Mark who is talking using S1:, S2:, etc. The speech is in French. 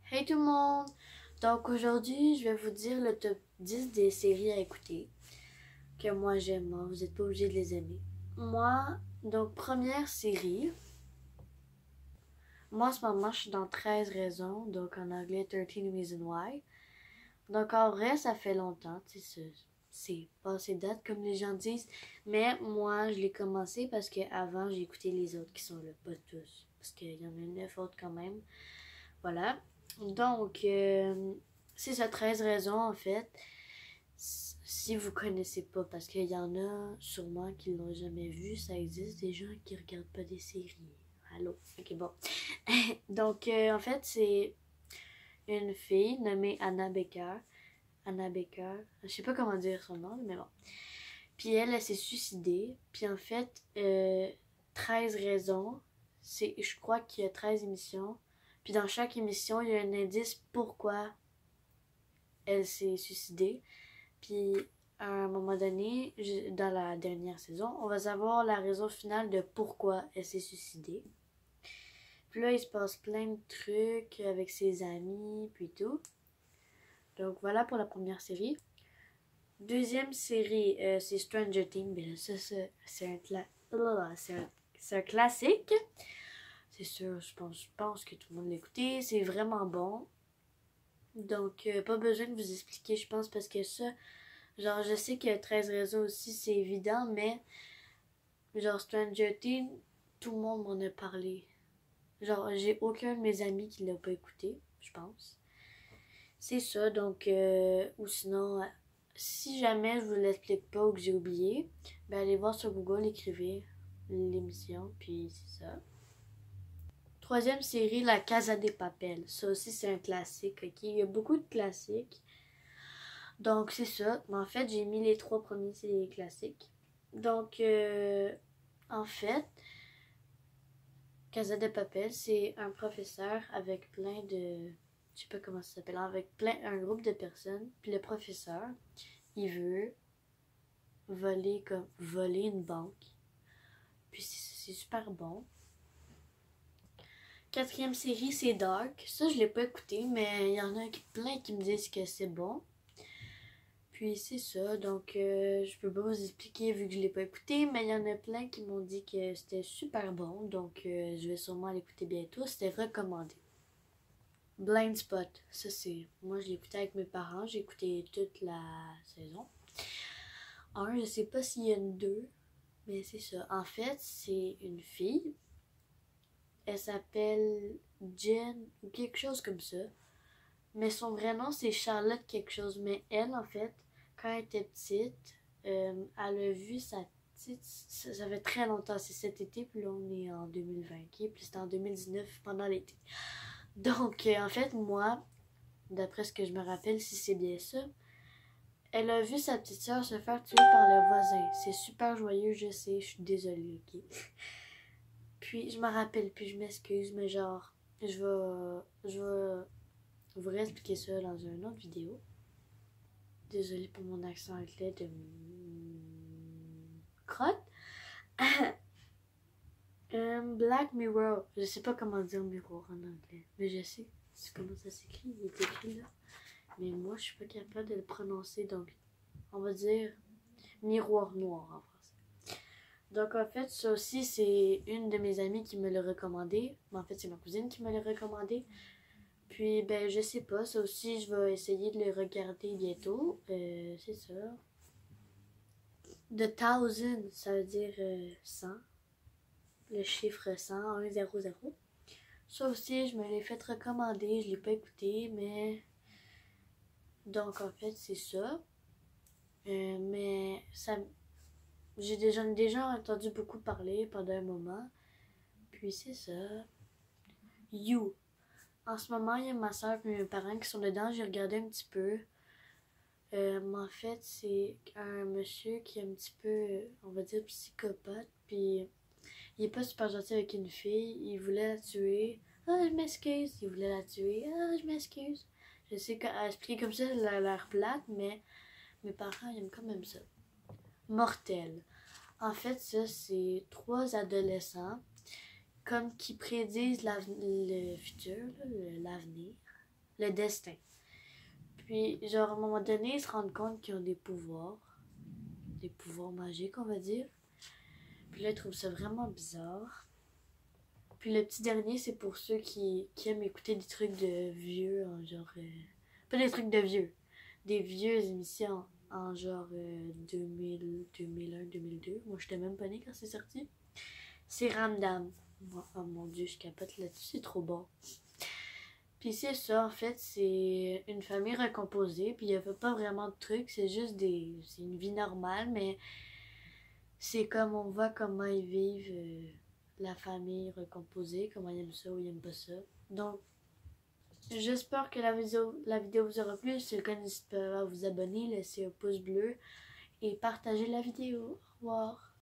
S1: Hey tout le monde! Donc aujourd'hui, je vais vous dire le top 10 des séries à écouter que moi j'aime. Vous n'êtes pas obligé de les aimer. Moi, donc première série, moi en ce moment je suis dans 13 raisons, donc en anglais 13 Reasons Why. Donc en vrai, ça fait longtemps, c'est passé date comme les gens disent, mais moi je l'ai commencé parce qu'avant j'ai écouté les autres qui sont là, pas tous, parce qu'il y en a 9 autres quand même. Voilà. Donc, c'est ça, 13 raisons en fait. Si vous connaissez pas, parce qu'il y en a sûrement qui l'ont jamais vu, ça existe des gens qui regardent pas des séries. Allô? Ok, bon. Donc, en fait, c'est une fille nommée Anna Baker. Anna Baker, je sais pas comment dire son nom, mais bon. Puis elle s'est suicidée. Puis en fait, 13 raisons. Je crois qu'il y a 13 émissions. Puis dans chaque émission, il y a un indice pourquoi elle s'est suicidée. Puis à un moment donné, dans la dernière saison, on va savoir la raison finale de pourquoi elle s'est suicidée. Puis là, il se passe plein de trucs avec ses amis, puis tout. Donc voilà pour la première série. Deuxième série, c'est Stranger Things. Mais là, ça c'est un classique. C'est sûr, je pense que tout le monde l'a écouté. C'est vraiment bon. Donc, pas besoin de vous expliquer, je pense, parce que ça, genre, je sais qu'il y a 13 raisons aussi, c'est évident, mais, genre, Stranger Things, tout le monde m'en a parlé. Genre, j'ai aucun de mes amis qui l'a pas écouté, je pense. C'est ça, donc, ou sinon, si jamais je vous l'explique pas ou que j'ai oublié, ben allez voir sur Google, écrivez l'émission, puis c'est ça. Troisième série, La Casa de Papel. Ça aussi, c'est un classique, ok? Il y a beaucoup de classiques. Donc, c'est ça. Mais en fait, j'ai mis les trois premiers, c'est les classiques. Donc, en fait, Casa de Papel, c'est un professeur avec plein de... Je sais pas comment ça s'appelle. Avec un groupe de personnes. Puis le professeur, il veut voler une banque. Puis c'est super bon. Quatrième série, c'est Dark. Ça, je l'ai pas écouté, mais il y en a plein qui me disent que c'est bon. Puis c'est ça, donc je peux pas vous expliquer vu que je l'ai pas écouté, mais il y en a plein qui m'ont dit que c'était super bon, donc je vais sûrement l'écouter bientôt. C'était recommandé. Blind Spot, ça c'est... Moi je l'ai écouté avec mes parents, j'ai écouté toute la saison. Je sais pas s'il y a une 2, mais c'est ça. En fait, c'est une fille. Elle s'appelle Jen ou quelque chose comme ça. Mais son vrai nom, c'est Charlotte quelque chose. Mais elle, en fait, quand elle était petite, elle a vu sa petite... Ça fait très longtemps, c'est cet été, puis là, on est en 2020, ok? Puis c'était en 2019, pendant l'été. Donc, en fait, moi, d'après ce que je me rappelle, si c'est bien ça, elle a vu sa petite sœur se faire tuer par le voisin. C'est super joyeux, je sais, je suis désolée, ok? Puis, je me rappelle, puis je m'excuse, mais genre, je vais vous réexpliquer ça dans une autre vidéo. Désolée pour mon accent anglais de crotte. Black Mirror. Je sais pas comment dire miroir en anglais, mais je sais comment ça s'écrit. Il est écrit là. Mais moi, je suis pas capable de le prononcer, donc on va dire miroir noir en français. Donc en fait, ça aussi, c'est une de mes amies qui me l'a recommandé. Mais en fait, c'est ma cousine qui me l'a recommandé. Puis, ben, je sais pas. Ça aussi, je vais essayer de le regarder bientôt. C'est ça. The Thousand, ça veut dire 100. Le chiffre 100, 100. Ça aussi, je me l'ai fait recommander. Je l'ai pas écouté, mais... Donc, en fait, c'est ça. Mais ça... J'ai déjà entendu beaucoup parler pendant un moment. Puis, c'est ça. You. En ce moment, il y a ma soeur et mes parents qui sont dedans. J'ai regardé un petit peu. Mais en fait, c'est un monsieur qui est un petit peu, on va dire, psychopathe. Puis, il est pas super gentil avec une fille. Il voulait la tuer. Ah, je m'excuse. Il voulait la tuer. Ah, je m'excuse. Je sais qu'à expliquer comme ça a l'air plate, mais mes parents ils aiment quand même ça. Mortel. En fait, ça, c'est trois adolescents comme qui prédisent le futur, l'avenir. le destin. Puis, genre, à un moment donné, ils se rendent compte qu'ils ont des pouvoirs magiques, on va dire. Puis là, ils trouvent ça vraiment bizarre. Puis le petit dernier, c'est pour ceux qui aiment écouter des trucs de vieux, en genre... pas des trucs de vieux, des vieux émissions en genre 2000, 2001, 2002. Moi, j'étais même pas née quand c'est sorti. C'est Ramdam. Oh mon Dieu, je capote là-dessus, c'est trop bon. Puis c'est ça, en fait, c'est une famille recomposée, puis il n'y a pas vraiment de trucs, c'est juste c'est une vie normale, mais c'est comme on voit comment ils vivent la famille recomposée, comment ils aiment ça ou ils aiment pas ça. Donc, j'espère que la vidéo vous aura plu. Si le cas, n'hésitez pas à vous abonner, laisser un pouce bleu et partager la vidéo. Au revoir.